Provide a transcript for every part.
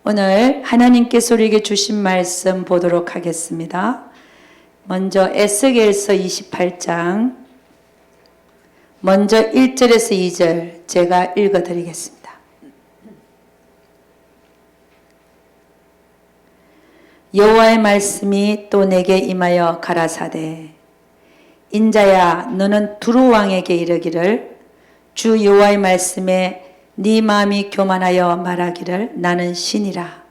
오늘 하나님께서 우리에게 주신 말씀 보도록 하겠습니다. 먼저 에스겔서 28장 먼저 1절에서 2절 제가 읽어드리겠습니다. 여호와의 말씀이 또 내게 임하여 가라사대 인자야 너는 두루 왕에게 이르기를 주 여호와의 말씀에 네 마음이 교만하여 말하기를 나는 신이라.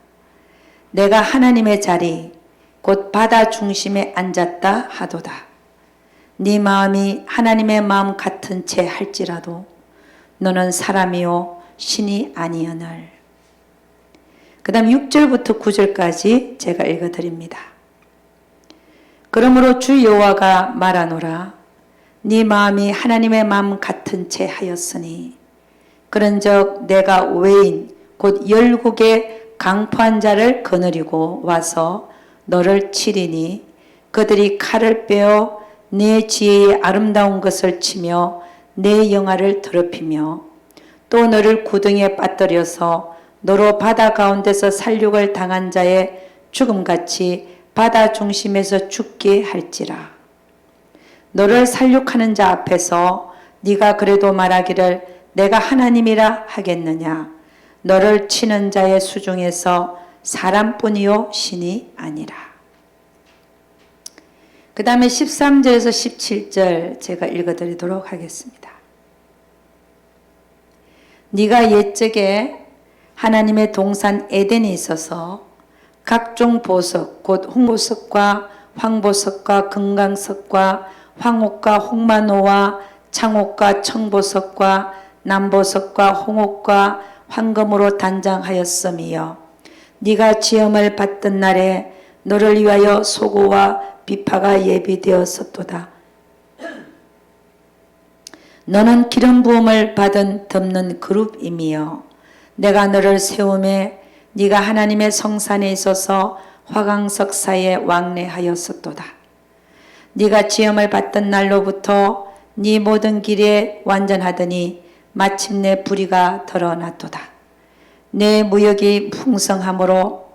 내가 하나님의 자리 곧 바다 중심에 앉았다 하도다. 네 마음이 하나님의 마음 같은 채 할지라도 너는 사람이요 신이 아니여늘. 그 다음 6절부터 9절까지 제가 읽어드립니다. 그러므로 주 여호와가 말하노라. 네 마음이 하나님의 마음 같은 채 하였으니 그런즉 내가 외인 곧 열국의 강포한 자를 거느리고 와서 너를 치리니 그들이 칼을 빼어 내 지혜의 아름다운 것을 치며 내 영화를 더럽히며 또 너를 구덩이에 빠뜨려서 너로 바다 가운데서 살육을 당한 자의 죽음같이 바다 중심에서 죽게 할지라. 너를 살육하는 자 앞에서 네가 그래도 말하기를 내가 하나님이라 하겠느냐. 너를 치는 자의 수중에서 사람뿐이요 신이 아니라. 그 다음에 13절에서 17절 제가 읽어드리도록 하겠습니다. 네가 옛적에 하나님의 동산 에덴에 있어서 각종 보석 곧 홍보석과 황보석과 금강석과 황옥과 홍마노와 창옥과 청보석과 남보석과 홍옥과 황금으로 단장하였음이여 네가 지음을 받던 날에 너를 위하여 소고와 비파가 예비되었었도다. 너는 기름 부음을 받은 덮는 그룹임이여 내가 너를 세우매 네가 하나님의 성산에 있어서 화강석 사이에 왕래하였었도다. 네가 지음을 받던 날로부터 네 모든 길에 완전하더니 마침내 불의가 드러났도다. 내 무역이 풍성함으로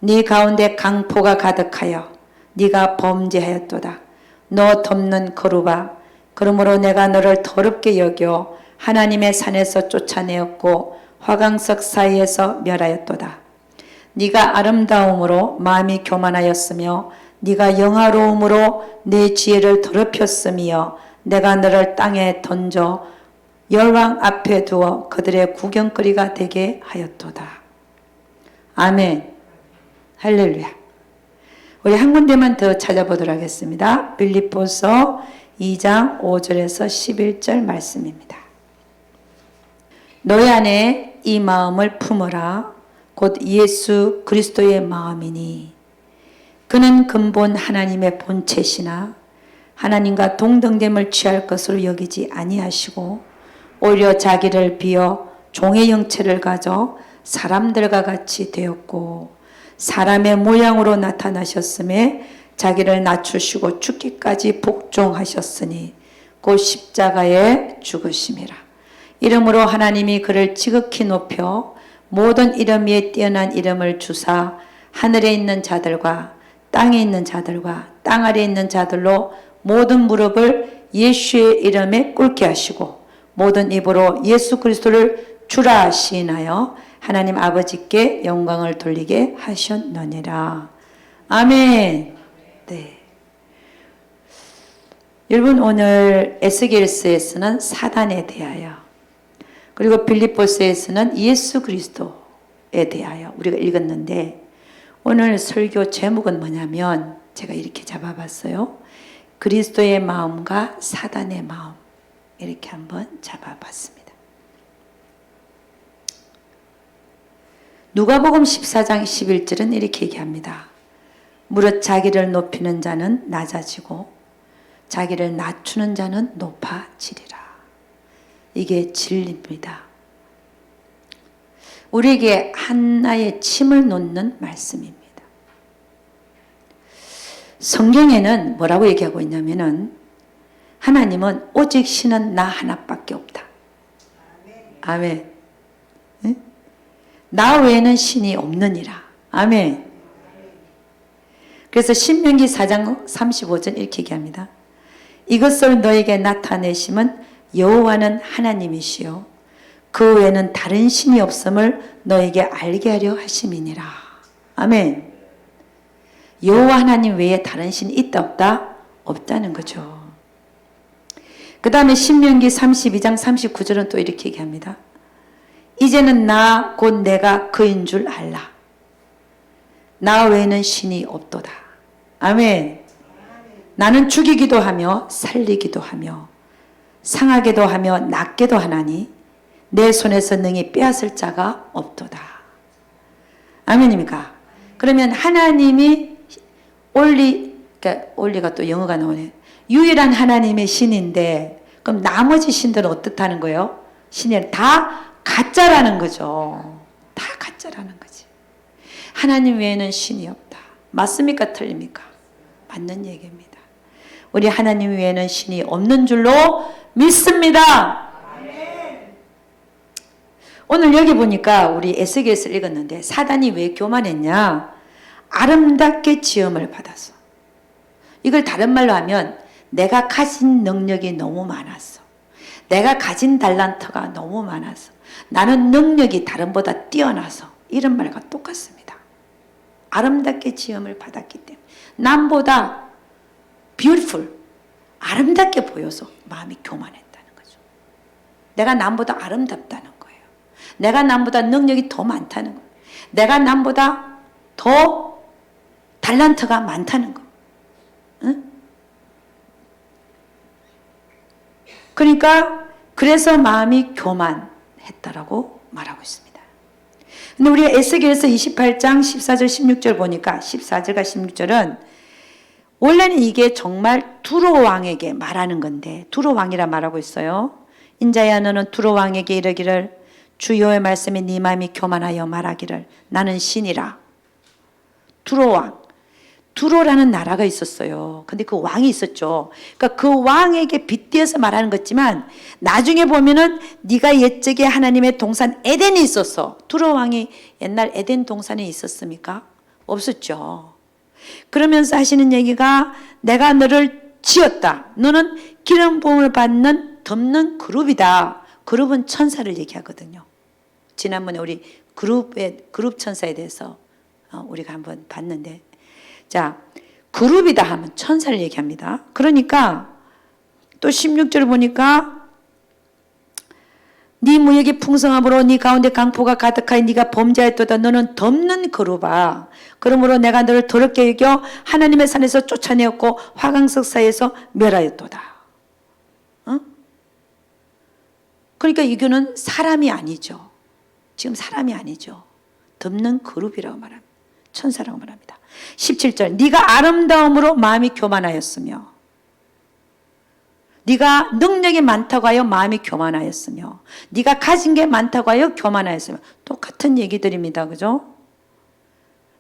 네 가운데 강포가 가득하여 네가 범죄하였도다. 너 덮는 거루바 그러므로 내가 너를 더럽게 여겨 하나님의 산에서 쫓아내었고 화강석 사이에서 멸하였도다. 네가 아름다움으로 마음이 교만하였으며 네가 영화로움으로 내 지혜를 더럽혔으며 내가 너를 땅에 던져 열왕 앞에 두어 그들의 구경거리가 되게 하였도다. 아멘. 할렐루야. 우리 한 군데만 더 찾아보도록 하겠습니다. 빌립보서 2장 5절에서 11절 말씀입니다. 너희 안에 이 마음을 품어라. 곧 예수 그리스도의 마음이니 그는 근본 하나님의 본체시나 하나님과 동등됨을 취할 것으로 여기지 아니하시고 오히려 자기를 비어 종의 형체를 가져 사람들과 같이 되었고 사람의 모양으로 나타나셨음에 자기를 낮추시고 죽기까지 복종하셨으니 곧 십자가에 죽으심이라. 이름으로 하나님이 그를 지극히 높여 모든 이름 위에 뛰어난 이름을 주사 하늘에 있는 자들과 땅에 있는 자들과 땅 아래에 있는 자들로 모든 무릎을 예수의 이름에 꿇게 하시고 모든 입으로 예수 그리스도를 주라 시인하여 하나님 아버지께 영광을 돌리게 하셨느니라. 아멘. 네. 여러분 오늘 에스겔서에서는 사단에 대하여 그리고 빌립보서에서는 예수 그리스도에 대하여 우리가 읽었는데 오늘 설교 제목은 뭐냐면 제가 이렇게 잡아봤어요. 그리스도의 마음과 사단의 마음 이렇게 한번 잡아봤습니다. 누가복음 14장 11절은 이렇게 얘기합니다. 무릇 자기를 높이는 자는 낮아지고 자기를 낮추는 자는 높아지리라. 이게 진리입니다. 우리에게 하나의 침을 놓는 말씀입니다. 성경에는 뭐라고 얘기하고 있냐면은 하나님은 오직 신은 나 하나밖에 없다. 아멘. 네? 나 외에는 신이 없느니라. 아멘. 그래서 신명기 4장 35절 이렇게 얘기합니다. 이것을 너에게 나타내심은 여호와는 하나님이시요 그 외에는 다른 신이 없음을 너에게 알게 하려 하심이니라. 아멘. 여호와 하나님 외에 다른 신이 있다 없다? 없다는 거죠. 그 다음에 신명기 32장 39절은 또 이렇게 얘기합니다. 이제는 나 곧 내가 그인 줄 알라. 나 외에는 신이 없도다. 아멘. 나는 죽이기도 하며 살리기도 하며 상하게도 하며 낫게도 하나니 내 손에서 능히 빼앗을 자가 없도다. 아멘입니까? 그러면 하나님이 그러니까 올리가 또 영어가 나오네. 유일한 하나님의 신인데 그럼 나머지 신들은 어떻다는 거예요? 신이 다 가짜라는 거죠. 다 가짜라는 거지. 하나님 외에는 신이 없다. 맞습니까? 틀립니까? 맞는 얘기입니다. 우리 하나님 외에는 신이 없는 줄로 믿습니다. 오늘 여기 보니까 우리 에스겔서를 읽었는데 사단이 왜 교만했냐? 아름답게 지음을 받았어. 이걸 다른 말로 하면 내가 가진 능력이 너무 많았어. 내가 가진 달란트가 너무 많았어. 나는 능력이 다른보다 뛰어나서 이런 말과 똑같습니다. 아름답게 지음을 받았기 때문에 남보다 beautiful, 아름답게 보여서 마음이 교만했다는 거죠. 내가 남보다 아름답다는 거예요. 내가 남보다 능력이 더 많다는 거예요. 내가 남보다 더 달란트가 많다는 거. 응? 그러니까 그래서 마음이 교만했다라고 말하고 있습니다. 근데 우리가 에스겔서 28장 14절 16절 보니까 14절과 16절은 원래는 이게 정말 두로 왕에게 말하는 건데 두로 왕이라 말하고 있어요. 인자야 너는 두로 왕에게 이르기를 주 여호와의 말씀에 네 마음이 교만하여 말하기를 나는 신이라. 두로 왕. 두로라는 나라가 있었어요. 근데 그 왕이 있었죠. 그러니까 그 왕에게 빗대어서 말하는 거지만 나중에 보면은 네가 옛적에 하나님의 동산 에덴이 있었어. 두로 왕이 옛날 에덴 동산에 있었습니까? 없었죠. 그러면서 하시는 얘기가 내가 너를 지었다. 너는 기름 부음을 받는 덮는 그룹이다. 그룹은 천사를 얘기하거든요. 지난번에 우리 그룹 천사에 대해서 우리가 한번 봤는데 자, 그룹이다 하면 천사를 얘기합니다. 그러니까 또 16절 보니까 네 무역이 풍성함으로 네 가운데 강포가 가득하여 네가 범죄하였도다. 너는 덮는 그룹아. 그러므로 내가 너를 더럽게 여겨 하나님의 산에서 쫓아내었고 화강석 사이에서 멸하였도다. 어? 그러니까 이거는 사람이 아니죠. 지금 사람이 아니죠. 덮는 그룹이라고 말합니다. 천사라고 말합니다. 17절 네가 아름다움으로 마음이 교만하였으며 네가 능력이 많다고 하여 마음이 교만하였으며 네가 가진 게 많다고 하여 교만하였으며 똑같은 얘기들입니다. 그죠?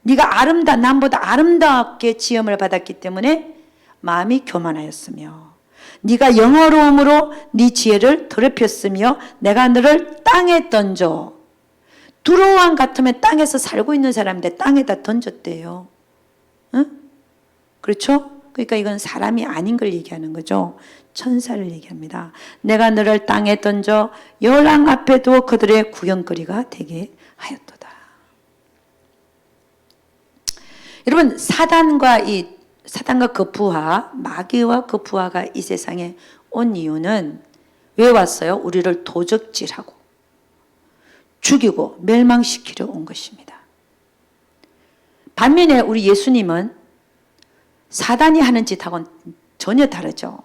네가 남보다 아름답게 지음을 받았기 때문에 마음이 교만하였으며 네가 영어로움으로 네 지혜를 더럽혔으며 내가 너를 땅에 던져 두로 왕 같으면 땅에서 살고 있는 사람인데 땅에다 던졌대요. 응? 그렇죠? 그러니까 이건 사람이 아닌 걸 얘기하는 거죠. 천사를 얘기합니다. 내가 너를 땅에 던져 열왕 앞에 두어 그들의 구경거리가 되게 하였도다. 여러분 사단과 그 부하 마귀와 그 부하가 이 세상에 온 이유는 왜 왔어요? 우리를 도적질하고 죽이고 멸망시키려 온 것입니다. 반면에 우리 예수님은 사단이 하는 짓하고는 전혀 다르죠.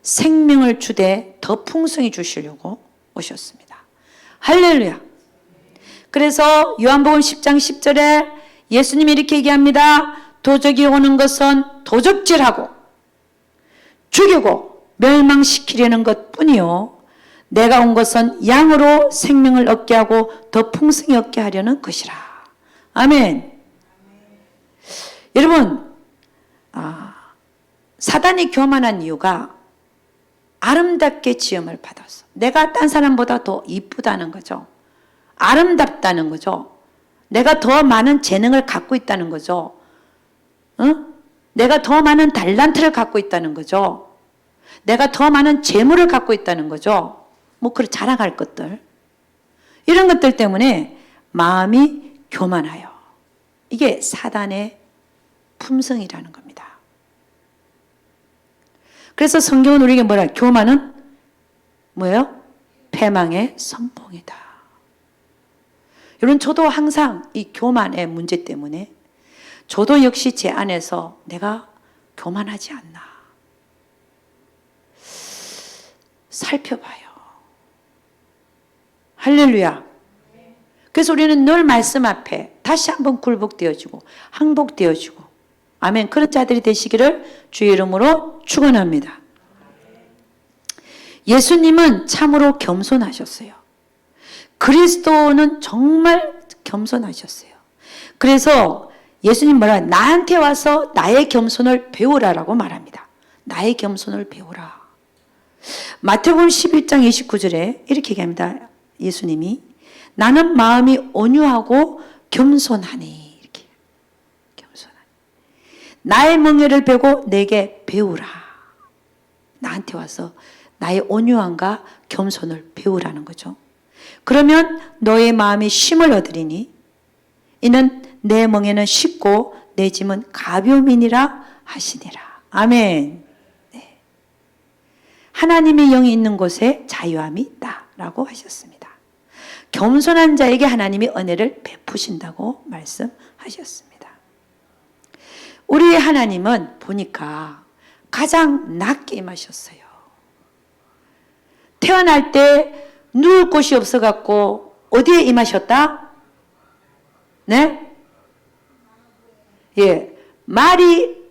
생명을 주되 더 풍성히 주시려고 오셨습니다. 할렐루야. 그래서 요한복음 10장 10절에 예수님이 이렇게 얘기합니다. 도적이 오는 것은 도적질하고 죽이고 멸망시키려는 것뿐이요. 내가 온 것은 양으로 생명을 얻게 하고 더 풍성히 얻게 하려는 것이라. 아멘. 여러분, 사단이 교만한 이유가 아름답게 지음을 받았어. 내가 딴 사람보다 더 이쁘다는 거죠. 아름답다는 거죠. 내가 더 많은 재능을 갖고 있다는 거죠. 내가 더 많은 달란트를 갖고 있다는 거죠. 내가 더 많은 재물을 갖고 있다는 거죠. 뭐 그런 자랑할 것들. 이런 것들 때문에 마음이 교만하여. 이게 사단의 품성이라는 겁니다. 그래서 성경은 우리에게 뭐라? 교만은 뭐예요? 패망의 선봉이다. 여러분, 저도 항상 이 교만의 문제 때문에 저도 역시 제 안에서 내가 교만하지 않나 살펴봐요. 할렐루야. 그래서 우리는 늘 말씀 앞에 다시 한번 굴복되어지고 항복되어지고, 아멘, 그런 자들이 되시기를 주의 이름으로 축원합니다. 예수님은 참으로 겸손하셨어요. 그리스도는 정말 겸손하셨어요. 그래서 예수님 뭐라? 나한테 와서 나의 겸손을 배우라라고 말합니다. 나의 겸손을 배우라. 마태복음 11장 29절에 이렇게 얘기합니다. 예수님이 나는 마음이 온유하고 겸손하니, 이렇게 겸손하니 나의 멍에를 베고 내게 배우라. 나한테 와서 나의 온유함과 겸손을 배우라는 거죠. 그러면 너의 마음이 쉼을 얻으리니 이는 내 멍에는 쉽고 내 짐은 가벼움이니라 하시니라. 아멘. 네. 하나님의 영이 있는 곳에 자유함이 있다라고 하셨습니다. 겸손한 자에게 하나님이 은혜를 베푸신다고 말씀하셨습니다. 우리의 하나님은 보니까 가장 낮게 임하셨어요. 태어날 때 누울 곳이 없어갖고 어디에 임하셨다? 네? 예. 말이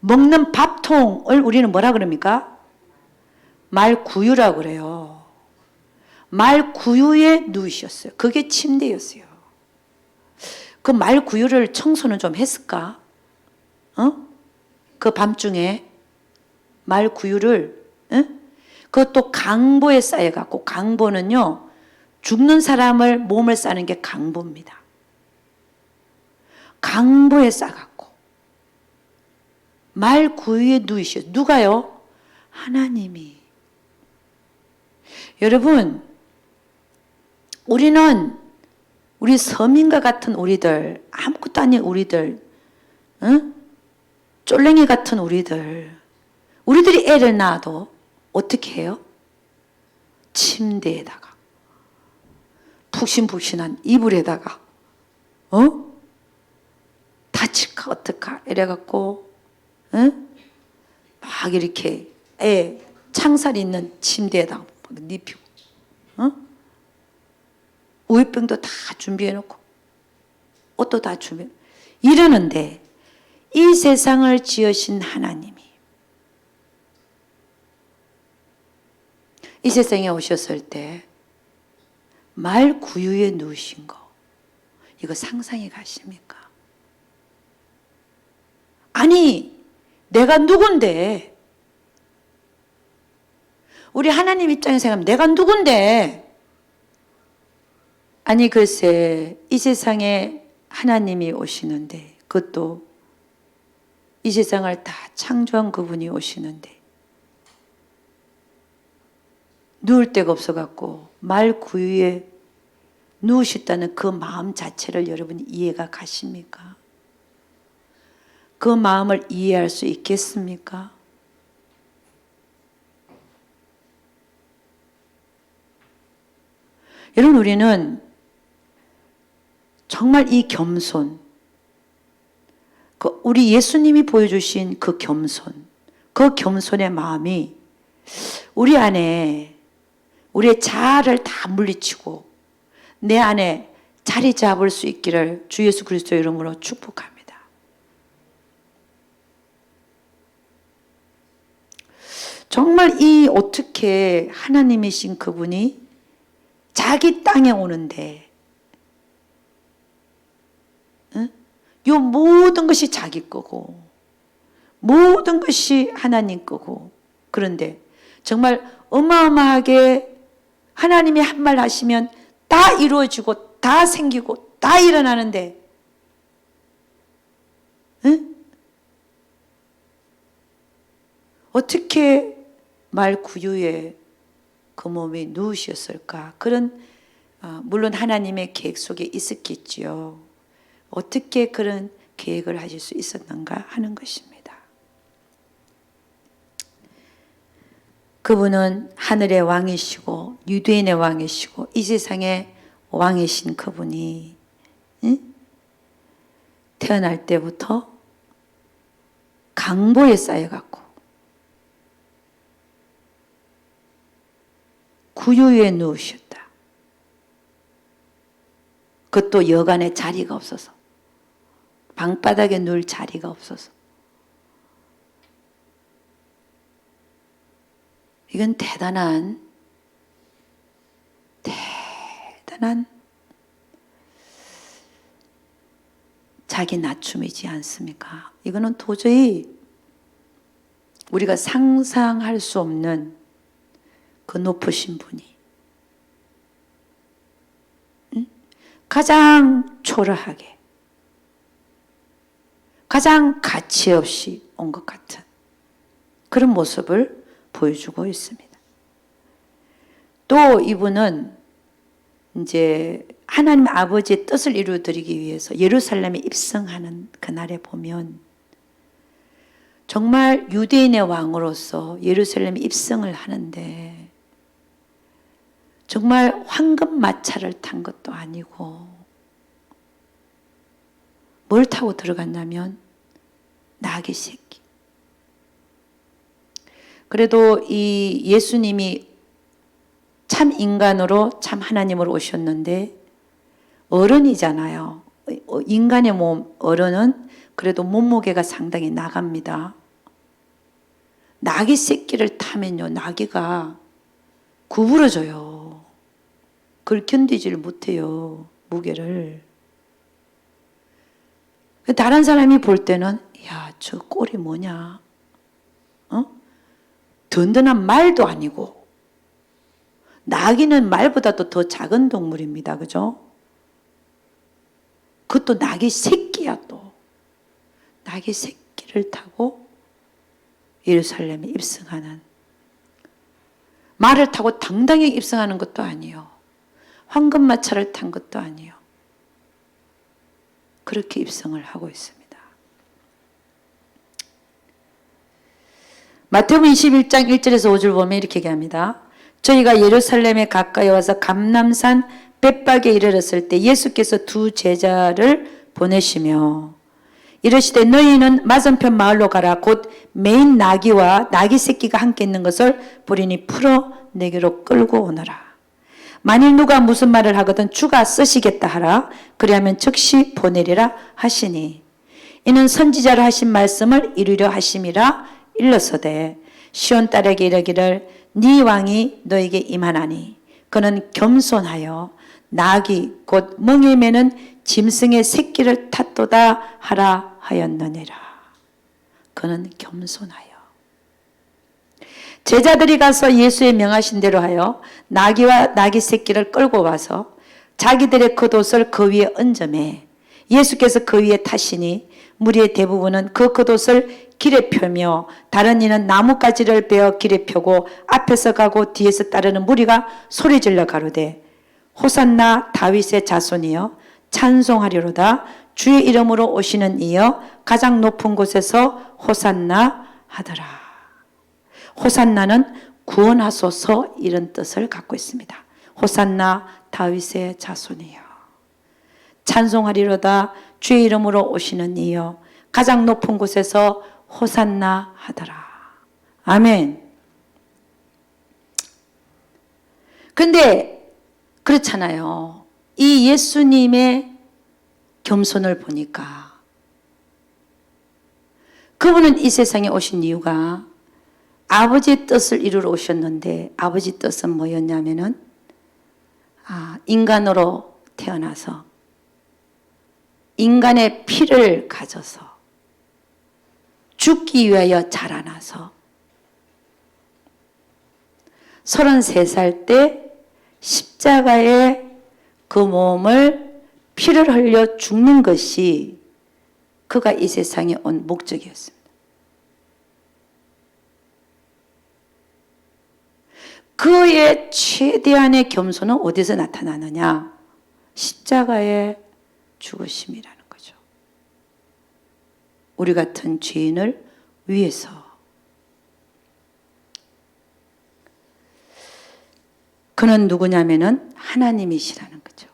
먹는 밥통을 우리는 뭐라 그럽니까? 말구유라 그래요. 말구유에 누우셨어요. 그게 침대였어요. 그 말구유를 청소는 좀 했을까? 그 밤중에 말구유를, 그것도 강보에 쌓여갖고, 강보는요, 죽는 사람을 몸을 싸는 게 강보입니다. 강보에 싸갖고 말구유에 누이셔. 누가요? 하나님이. 여러분, 우리는 우리 서민과 같은 우리들, 아무것도 아닌 우리들, 쫄랭이 같은 우리들이 애를 낳아도 어떻게 해요? 침대에다가, 푹신푹신한 이불에다가, 다칠까 어떡하 이래갖고, 막 이렇게 애 창살 있는 침대에다가 눕히고, 우유병도 다 준비해놓고, 옷도 다 준비해. 이러는데 이 세상을 지으신 하나님이 이 세상에 오셨을 때 말 구유에 누우신 거, 이거 상상이 가십니까? 아니, 내가 누군데? 우리 하나님 입장에서 생각하면 내가 누군데? 아니, 글쎄, 이 세상에 하나님이 오시는데, 그것도 이 세상을 다 창조한 그분이 오시는데, 누울 데가 없어갖고 말 구유에 누우셨다는 그 마음 자체를 여러분이 이해가 가십니까? 그 마음을 이해할 수 있겠습니까? 여러분, 우리는 정말 이 겸손, 우리 예수님이 보여주신 그 겸손의 마음이 우리 안에 우리의 자아를 다 물리치고 내 안에 자리 잡을 수 있기를 주 예수 그리스도의 이름으로 축복합니다. 정말 이 어떻게 하나님이신 그분이 자기 땅에 오는데, 요 모든 것이 자기 거고 모든 것이 하나님 거고, 그런데 정말 어마어마하게 하나님이 한 말 하시면 다 이루어지고 다 생기고 다 일어나는데, 응? 어떻게 말 구유에 그 몸에 누우셨을까? 그런 물론 하나님의 계획 속에 있었겠지요. 어떻게 그런 계획을 하실 수 있었는가 하는 것입니다. 그분은 하늘의 왕이시고 유대인의 왕이시고 이 세상의 왕이신 그분이, 응? 태어날 때부터 강보에 쌓여갖고 구유에 누우셨다. 그것도 여간에 자리가 없어서, 방바닥에 누울 자리가 없어서. 이건 대단한 자기 낮춤이지 않습니까? 이거는 도저히 우리가 상상할 수 없는 그 높으신 분이, 응? 가장 초라하게, 가장 가치 없이 온 것 같은 그런 모습을 보여주고 있습니다. 또 이분은 이제 하나님 아버지의 뜻을 이루어드리기 위해서 예루살렘에 입성하는 그날에 보면 정말 유대인의 왕으로서 예루살렘에 입성을 하는데 정말 황금 마차를 탄 것도 아니고 뭘 타고 들어갔냐면 나귀 새끼. 그래도 이 예수님이 참 인간으로 참 하나님으로 오셨는데 어른이잖아요. 인간의 몸, 어른은 그래도 몸무게가 상당히 나갑니다. 나귀 새끼를 타면요, 나귀가 구부러져요. 그걸 견디지를 못해요, 무게를. 다른 사람이 볼 때는 야, 저 꼴이 뭐냐? 든든한 말도 아니고, 나귀는 말보다도 더 작은 동물입니다. 그죠? 그것도 나귀 새끼야 또. 나귀 새끼를 타고 예루살렘에 입성하는, 말을 타고 당당히 입성하는 것도 아니요. 황금마차를 탄 것도 아니요. 그렇게 입성을 하고 있습니다. 마태복음 21장 1절에서 5절 보면 이렇게 얘기합니다. 저희가 예루살렘에 가까이 와서 감람산 벳박에 이르렀을 때 예수께서 두 제자를 보내시며 이르시되 너희는 맞은편 마을로 가라. 곧 매인 나귀와 나귀 새끼가 함께 있는 것을 보리니 풀어 내게로 끌고 오너라. 만일 누가 무슨 말을 하거든 주가 쓰시겠다 하라. 그리하면 즉시 보내리라 하시니 이는 선지자로 하신 말씀을 이루려 하심이라. 일러서되 시온 딸에게 이르기를 네 왕이 너에게 임하나니 그는 겸손하여 나귀 곧 멍에 매는 짐승의 새끼를 탔도다 하라 하였느니라. 그는 겸손하여. 제자들이 가서 예수의 명하신 대로 하여 나귀와 나귀 새끼를 끌고 와서 자기들의 겉옷을 그 위에 얹으매 예수께서 그 위에 타시니 무리의 대부분은 그 겉옷을 길에 펴며 다른 이는 나뭇가지를 베어 길에 펴고 앞에서 가고 뒤에서 따르는 무리가 소리질러 가로되 호산나 다윗의 자손이여 찬송하리로다. 주의 이름으로 오시는 이여 가장 높은 곳에서 호산나 하더라. 호산나는 구원하소서 이런 뜻을 갖고 있습니다. 호산나 다윗의 자손이여 찬송하리로다. 주의 이름으로 오시는 이여 가장 높은 곳에서 호산나 하더라. 아멘. 근데 그렇잖아요. 이 예수님의 겸손을 보니까 그분은 이 세상에 오신 이유가 아버지의 뜻을 이루러 오셨는데 아버지 뜻은 뭐였냐면은 인간으로 태어나서 인간의 피를 가져서 죽기 위하여 자라나서 33살 때 십자가에 그 몸을 피를 흘려 죽는 것이 그가 이 세상에 온 목적이었습니다. 그의 최대한의 겸손은 어디서 나타나느냐? 십자가의 죽으심이라는 거죠. 우리 같은 죄인을 위해서. 그는 누구냐면은 하나님이시라는 거죠.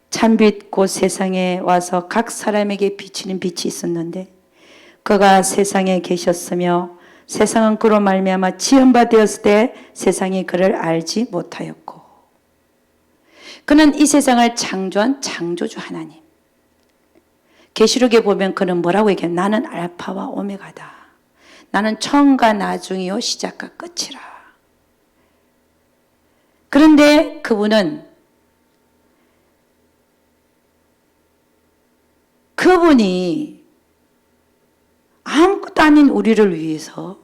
참빛 곧 세상에 와서 각 사람에게 비치는 빛이 있었는데 그가 세상에 계셨으며 세상은 그로 말미암아 지은 바 되었을 때 세상이 그를 알지 못하였고 그는 이 세상을 창조한 창조주 하나님. 계시록에 보면 그는 뭐라고 얘기해요? 나는 알파와 오메가다. 나는 처음과 나중이요 시작과 끝이라. 그런데 그분이 아무것도 아닌 우리를 위해서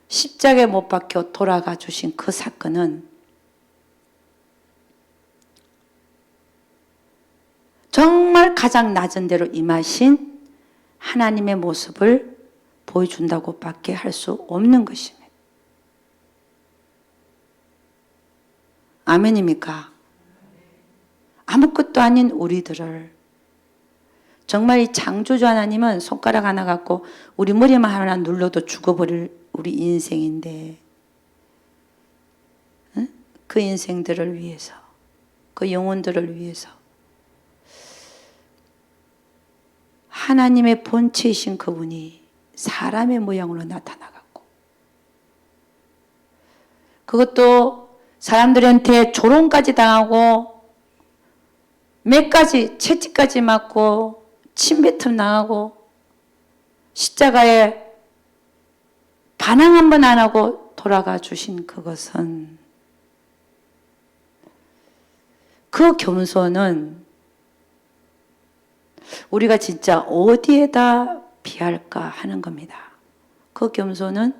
십자가에 못 박혀 돌아가 주신 그 사건은 정말 가장 낮은 데로 임하신 하나님의 모습을 보여준다고 밖에 할 수 없는 것입니다. 아멘입니까? 아무것도 아닌 우리들을 정말 이 창조주 하나님은 손가락 하나 갖고 우리 머리만 하나 눌러도 죽어버릴 우리 인생인데 그 인생들을 위해서 그 영혼들을 위해서 하나님의 본체이신 그분이 사람의 모양으로 나타나갖고 그것도 사람들한테 조롱까지 당하고 몇 가지 채찍까지 맞고 침뱉음 당하고 십자가에 반항 한 번 안 하고 돌아가 주신 그것은 그 겸손은 우리가 진짜 어디에다 비할까 하는 겁니다. 그 겸손은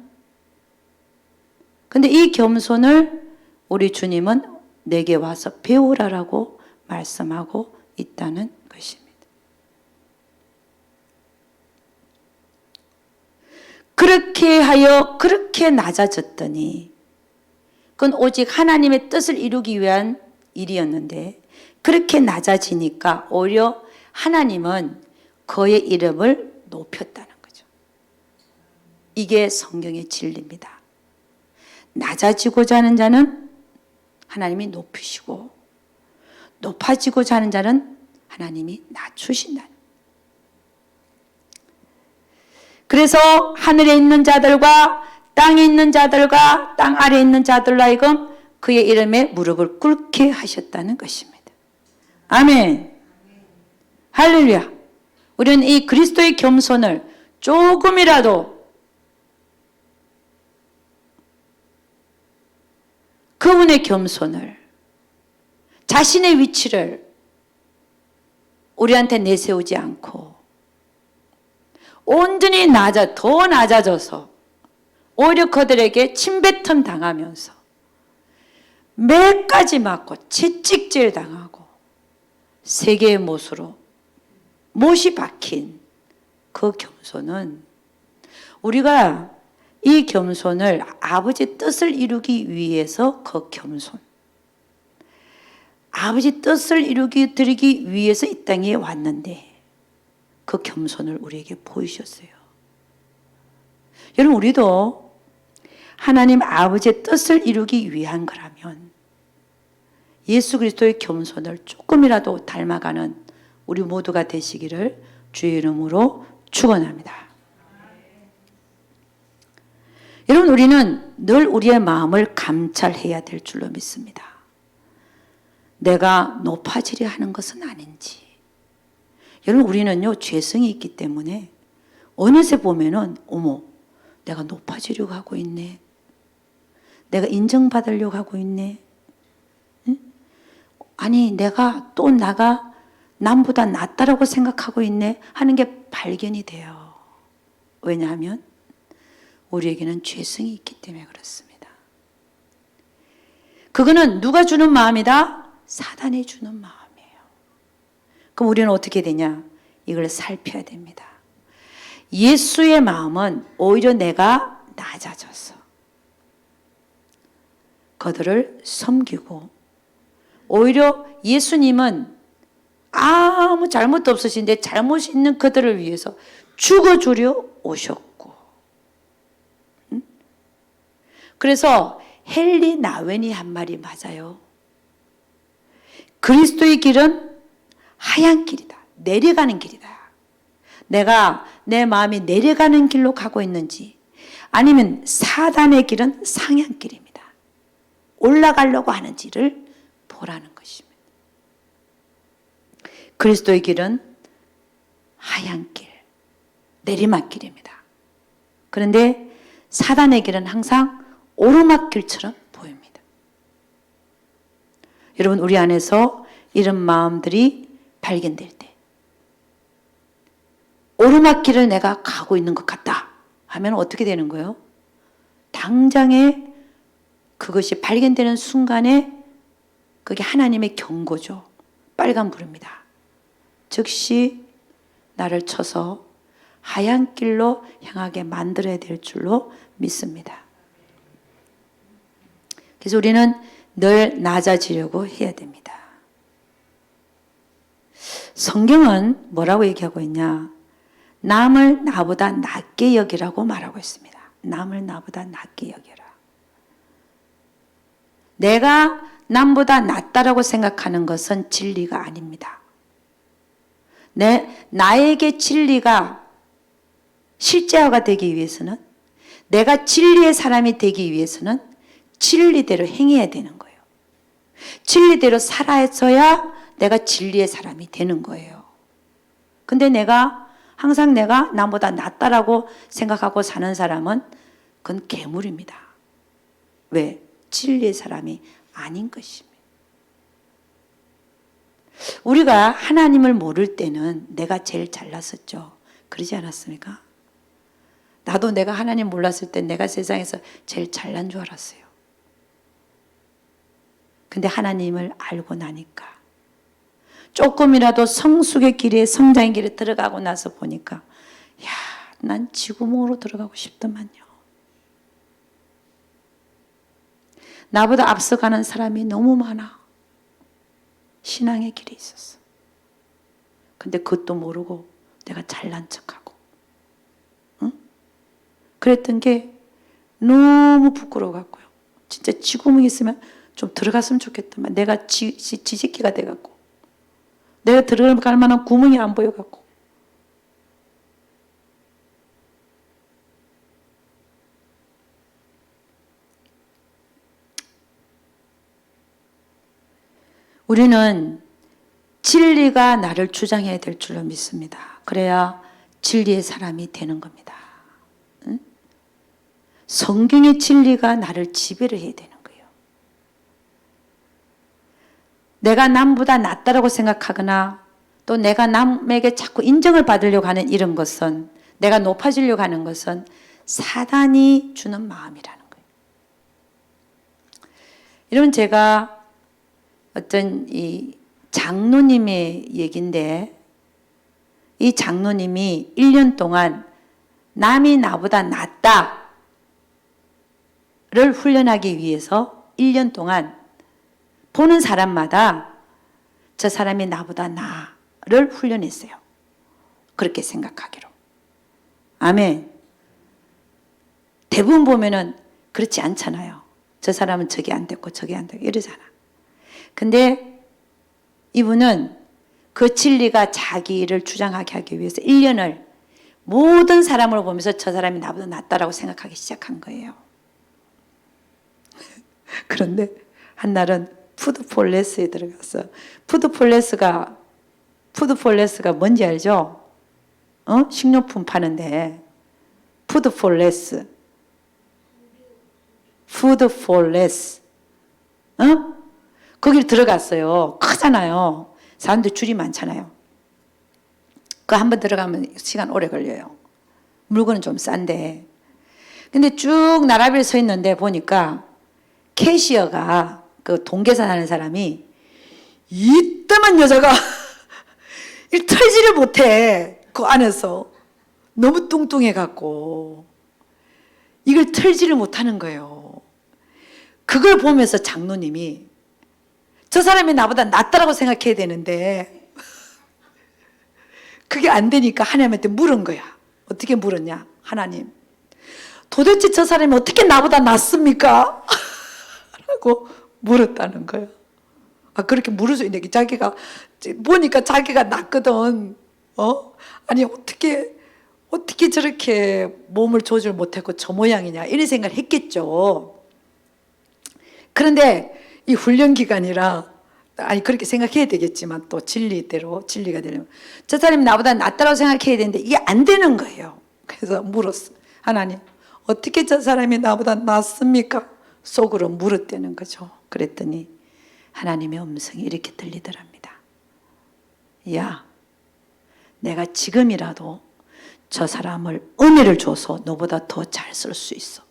근데 이 겸손을 우리 주님은 내게 와서 배우라라고 말씀하고 있다는 것입니다. 그렇게 하여 그렇게 낮아졌더니 그건 오직 하나님의 뜻을 이루기 위한 일이었는데 그렇게 낮아지니까 오히려 하나님은 그의 이름을 높였다는 거죠. 이게 성경의 진리입니다. 낮아지고자 하는 자는 하나님이 높이시고 높아지고자 하는 자는 하나님이 낮추신다. 그래서 하늘에 있는 자들과 땅에 있는 자들과 땅 아래에 있는 자들로 하여금 그의 이름에 무릎을 꿇게 하셨다는 것입니다. 아멘. 할렐루야. 우리는 이 그리스도의 겸손을 조금이라도 그분의 겸손을 자신의 위치를 우리한테 내세우지 않고 온전히 더 낮아져서 오히려 그들에게 침뱉음 당하면서 몇 가지 맞고 채찍질 당하고 세계의 못이 박힌 그 겸손은 우리가 이 겸손을 아버지 뜻을 이루기 위해서 그 겸손 아버지 뜻을 드리기 위해서 이 땅에 왔는데 그 겸손을 우리에게 보이셨어요. 여러분 우리도 하나님 아버지의 뜻을 이루기 위한 거라면 예수 그리스도의 겸손을 조금이라도 닮아가는 우리 모두가 되시기를 주의 이름으로 축원합니다. 여러분 우리는 늘 우리의 마음을 감찰해야 될 줄로 믿습니다. 내가 높아지려 하는 것은 아닌지. 여러분 우리는요 죄성이 있기 때문에 어느새 보면은 어머 내가 높아지려고 하고 있네. 내가 인정받으려고 하고 있네. 응? 아니 내가 또 남보다 낫다라고 생각하고 있네 하는 게 발견이 돼요. 왜냐하면 우리에게는 죄성이 있기 때문에 그렇습니다. 그거는 누가 주는 마음이다? 사단이 주는 마음이에요. 그럼 우리는 어떻게 되냐? 이걸 살펴야 됩니다. 예수의 마음은 오히려 내가 낮아져서 그들을 섬기고, 오히려 예수님은 아무 잘못도 없으신데 잘못이 있는 그들을 위해서 죽어주려 오셨고, 그래서 헨리 나웬이 한 말이 맞아요. 그리스도의 길은 하얀 길이다. 내려가는 길이다. 내가 내 마음이 내려가는 길로 가고 있는지, 아니면 사단의 길은 상향길입니다. 올라가려고 하는지를 보라는 것입니다. 그리스도의 길은 하얀 길, 내리막길입니다. 그런데 사단의 길은 항상 오르막길처럼 보입니다. 여러분, 우리 안에서 이런 마음들이 발견될 때, 오르막길을 내가 가고 있는 것 같다 하면 어떻게 되는 거예요? 당장에 그것이 발견되는 순간에 그게 하나님의 경고죠. 빨간불입니다. 즉시 나를 쳐서 하얀 길로 향하게 만들어야 될 줄로 믿습니다. 그래서 우리는 늘 낮아지려고 해야 됩니다. 성경은 뭐라고 얘기하고 있냐? 남을 나보다 낮게 여기라고 말하고 있습니다. 남을 나보다 낮게 여겨라. 내가 남보다 낫다라고 생각하는 것은 진리가 아닙니다. 나에게 진리가 실제화가 되기 위해서는, 내가 진리의 사람이 되기 위해서는 진리대로 행해야 되는 거예요. 진리대로 살아서야 내가 진리의 사람이 되는 거예요. 근데 항상 내가 남보다 낫다라고 생각하고 사는 사람은 그건 괴물입니다. 왜? 진리의 사람이 아닌 것입니다. 우리가 하나님을 모를 때는 내가 제일 잘났었죠. 그러지 않았습니까? 나도 내가 하나님 몰랐을 때 내가 세상에서 제일 잘난 줄 알았어요. 근데 하나님을 알고 나니까, 조금이라도 성숙의 길에, 성장의 길에 들어가고 나서 보니까, 야, 난 지구멍으로 들어가고 싶더만요. 나보다 앞서가는 사람이 너무 많아. 신앙의 길에 있었어. 근데 그것도 모르고 내가 잘난 척하고, 응? 그랬던 게 너무 부끄러워갖고요. 진짜 지구멍에 있으면 좀 들어갔으면 좋겠더만, 내가 지새끼가 돼갖고, 내가 들어갈 만한 구멍이 안 보여갖고. 우리는 진리가 나를 주장해야 될 줄로 믿습니다. 그래야 진리의 사람이 되는 겁니다. 응? 성경의 진리가 나를 지배를 해야 되는 거예요. 내가 남보다 낫다라고 생각하거나, 또 내가 남에게 자꾸 인정을 받으려고 하는 이런 것은, 내가 높아지려고 하는 것은 사단이 주는 마음이라는 거예요. 여러분, 제가 어떤 이 장로님의 얘기인데, 이 장로님이 1년 동안 남이 나보다 낫다를 훈련하기 위해서 1년 동안 보는 사람마다 저 사람이 나보다 나를 훈련했어요. 그렇게 생각하기로. 아멘. 대부분 보면은 그렇지 않잖아요. 저 사람은 저게 안 됐고 저게 안 되고 이러잖아. 근데 이분은 그 진리가 자기를 주장하게 하기 위해서 1년을 모든 사람을 보면서 저 사람이 나보다 낫다라고 생각하기 시작한 거예요. 그런데 한날은 푸드폴레스에 들어갔어. 푸드폴레스가 뭔지 알죠? 식료품 파는데, 푸드폴레스. 거기를 들어갔어요. 크잖아요. 사람들 줄이 많잖아요. 그 한번 들어가면 시간 오래 걸려요. 물건은 좀 싼데. 근데 쭉 나라비를 서 있는데 보니까 캐시어가, 그 동계산 하는 사람이 이때만 여자가 이 털지를 못해. 그 안에서 너무 뚱뚱해갖고 이걸 털지를 못하는 거예요. 그걸 보면서 장로님이 저 사람이 나보다 낫다라고 생각해야 되는데 그게 안 되니까 하나님한테 물은 거야. 어떻게 물었냐? 하나님, 도대체 저 사람이 어떻게 나보다 낫습니까? 라고 물었다는 거예요. 아, 그렇게 물을 수 있는 게 자기가 보니까 자기가 낫거든. 아니 어떻게 저렇게 몸을 조절 못했고 저 모양이냐 이런 생각을 했겠죠. 그런데 이 훈련 기간이라 아니 그렇게 생각해야 되겠지만 또 진리대로 진리가 되려면 저 사람이 나보다 낫다고 생각해야 되는데 이게 안 되는 거예요. 그래서 물었어. 하나님, 어떻게 저 사람이 나보다 낫습니까? 속으로 물었다는 거죠. 그랬더니 하나님의 음성이 이렇게 들리더랍니다. 야, 내가 지금이라도 저 사람을 은혜를 줘서 너보다 더 잘 쓸 수 있어.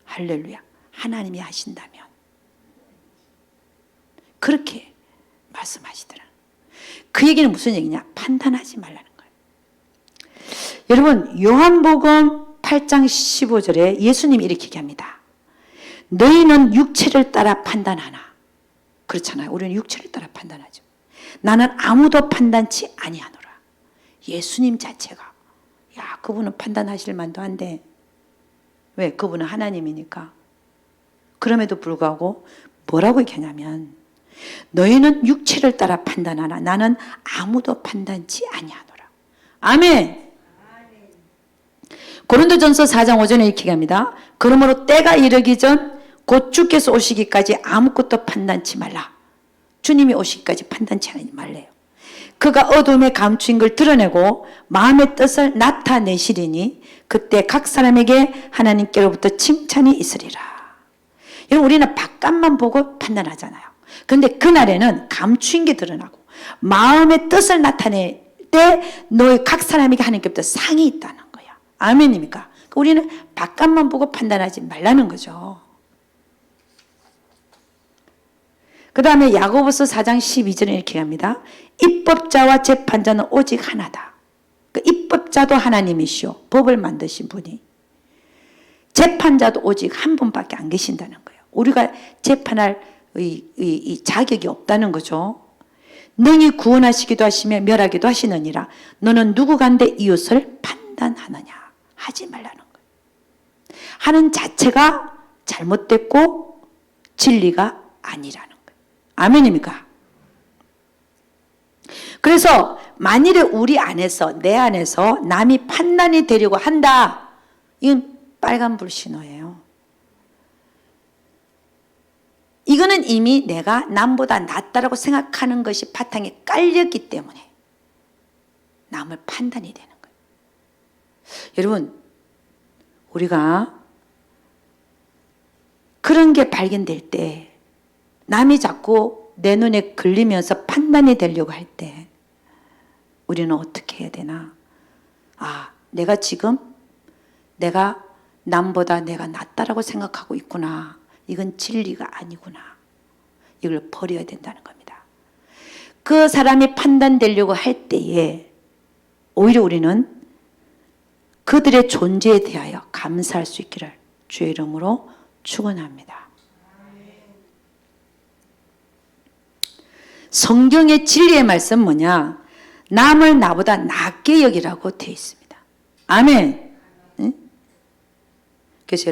할렐루야. 하나님이 하신다면. 그렇게 말씀하시더라. 그 얘기는 무슨 얘기냐? 판단하지 말라는 거예요. 여러분, 요한복음 8장 15절에 예수님이 이렇게 얘기합니다. 너희는 육체를 따라 판단하나. 그렇잖아요. 우리는 육체를 따라 판단하죠. 나는 아무도 판단치 아니하노라. 예수님 자체가, 야, 그분은 판단하실 만도 한데, 왜? 그분은 하나님이니까. 그럼에도 불구하고 뭐라고 얘기하냐면, 너희는 육체를 따라 판단하나 나는 아무도 판단치 아니하노라. 아멘. 고린도전서 4장 5절에 이렇게 얘기합니다. 그러므로 때가 이르기 전 곧 주께서 오시기까지 아무것도 판단치 말라. 주님이 오시기까지 판단치 하지 말래요. 그가 어둠에 감추인 걸 드러내고 마음의 뜻을 나타내시리니 그때 각 사람에게 하나님께로부터 칭찬이 있으리라. 여러분, 우리는 바깥만 보고 판단하잖아요. 그런데 그날에는 감추인 게 드러나고 마음의 뜻을 나타낼 때 너희 각 사람에게 하나님께로부터 상이 있다는 거야. 아멘입니까? 우리는 바깥만 보고 판단하지 말라는 거죠. 그 다음에 야고보서 4장 12절에 이렇게 합니다. 입법자와 재판자는 오직 하나다. 그 입법자도 하나님이시오. 법을 만드신 분이. 재판자도 오직 한 분밖에 안 계신다는 거예요. 우리가 재판할 이 자격이 없다는 거죠. 능히 구원하시기도 하시며 멸하기도 하시느니라. 너는 누구간데 이웃을 판단하느냐. 하지 말라는 거예요. 하는 자체가 잘못됐고 진리가 아니라는 거예요. 아멘입니까? 그래서 만일에 우리 안에서 내 안에서 남이 판단이 되려고 한다. 이건 빨간불 신호예요. 이거는 이미 내가 남보다 낫다라고 생각하는 것이 바탕에 깔렸기 때문에 남을 판단이 되는 거예요. 여러분, 우리가 그런 게 발견될 때 남이 자꾸 내 눈에 걸리면서 판단이 되려고 할 때 우리는 어떻게 해야 되나? 아, 내가 지금 내가 남보다 내가 낫다라고 생각하고 있구나. 이건 진리가 아니구나. 이걸 버려야 된다는 겁니다. 그 사람이 판단되려고 할 때에 오히려 우리는 그들의 존재에 대하여 감사할 수 있기를 주의 이름으로 축원합니다. 성경의 진리의 말씀 뭐냐? 남을 나보다 낫게 여기라고 되어 있습니다. 아멘. 응? 그래서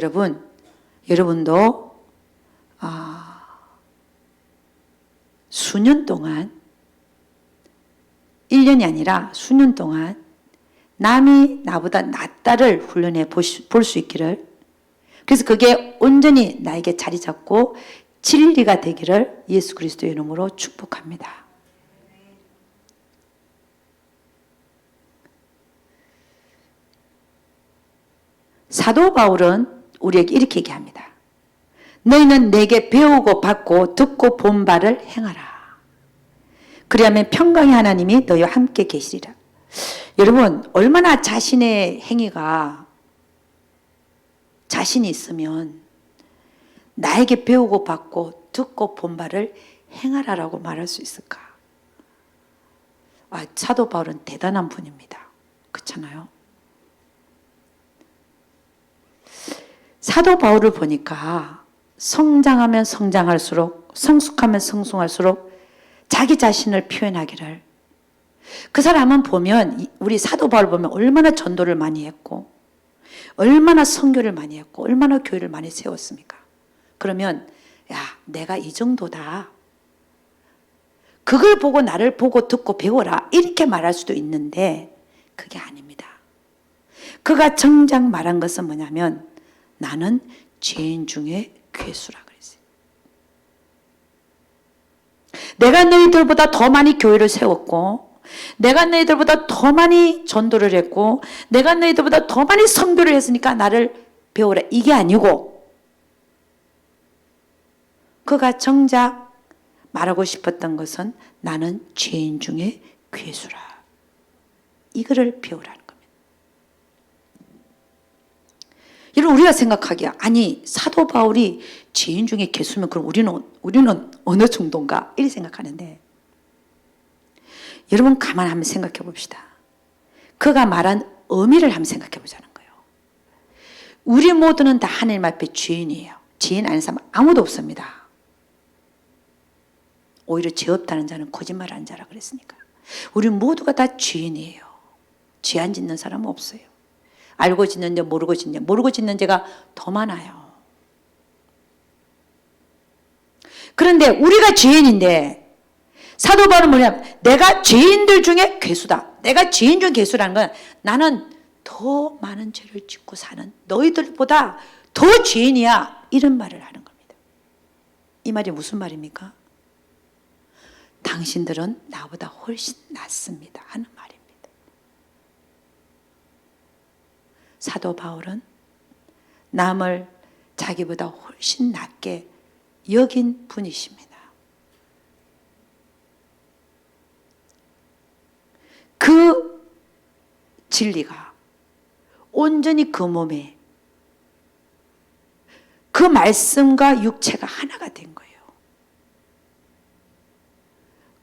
여러분도 수년 동안 1년이 아니라 수년 동안 남이 나보다 낫다를 훈련해 볼 수 있기를, 그래서 그게 온전히 나에게 자리 잡고 진리가 되기를 예수 그리스도의 이름으로 축복합니다. 사도 바울은 우리에게 이렇게 얘기합니다. 너희는 내게 배우고 받고 듣고 본 바를 행하라. 그리하면 평강의 하나님이 너희와 함께 계시리라. 여러분, 얼마나 자신의 행위가 자신이 있으면 나에게 배우고 받고 듣고 본 바를 행하라라고 말할 수 있을까? 사도 바울은 대단한 분입니다. 그렇잖아요. 사도 바울을 보니까 성장하면 성장할수록, 성숙하면 성숙할수록 자기 자신을 표현하기를, 그 사람은 보면, 우리 사도 바울 보면 얼마나 전도를 많이 했고 얼마나 선교를 많이 했고 얼마나 교회를 많이 세웠습니까? 그러면 야, 내가 이 정도다, 그걸 보고 나를 보고 듣고 배워라, 이렇게 말할 수도 있는데 그게 아닙니다. 그가 정작 말한 것은 뭐냐면 나는 죄인 중에 괴수라 그랬어요. 내가 너희들보다 더 많이 교회를 세웠고, 내가 너희들보다 더 많이 전도를 했고, 내가 너희들보다 더 많이 선교를 했으니까 나를 배우라, 이게 아니고, 그가 정작 말하고 싶었던 것은 나는 죄인 중에 괴수라, 이거를 배우라는 겁니다. 여러분, 우리가 생각하기에 아니 사도 바울이 죄인 중에 괴수면 그럼 우리는 어느 정도인가, 이렇게 생각하는데, 여러분 가만 한번 생각해 봅시다. 그가 말한 의미를 한번 생각해 보자는 거예요. 우리 모두는 다 하나님 앞에 죄인이에요. 죄인 아닌 사람 아무도 없습니다. 오히려 죄 없다는 자는 거짓말하는 자라 그랬으니까. 우리 모두가 다 죄인이에요. 죄 안 짓는 사람은 없어요. 알고 짓는 죄, 모르고 짓는 죄, 모르고 짓는 죄가 더 많아요. 그런데 우리가 죄인인데 사도 바울은 뭐냐면 내가 죄인들 중에 괴수다. 내가 죄인 중 괴수라는 건 나는 더 많은 죄를 짓고 사는 너희들보다 더 죄인이야, 이런 말을 하는 겁니다. 이 말이 무슨 말입니까? 당신들은 나보다 훨씬 낫습니다 하는 말입니다. 사도 바울은 남을 자기보다 훨씬 낫게 여긴 분이십니다. 그 진리가 온전히 그 몸에, 그 말씀과 육체가 하나가 된 거예요.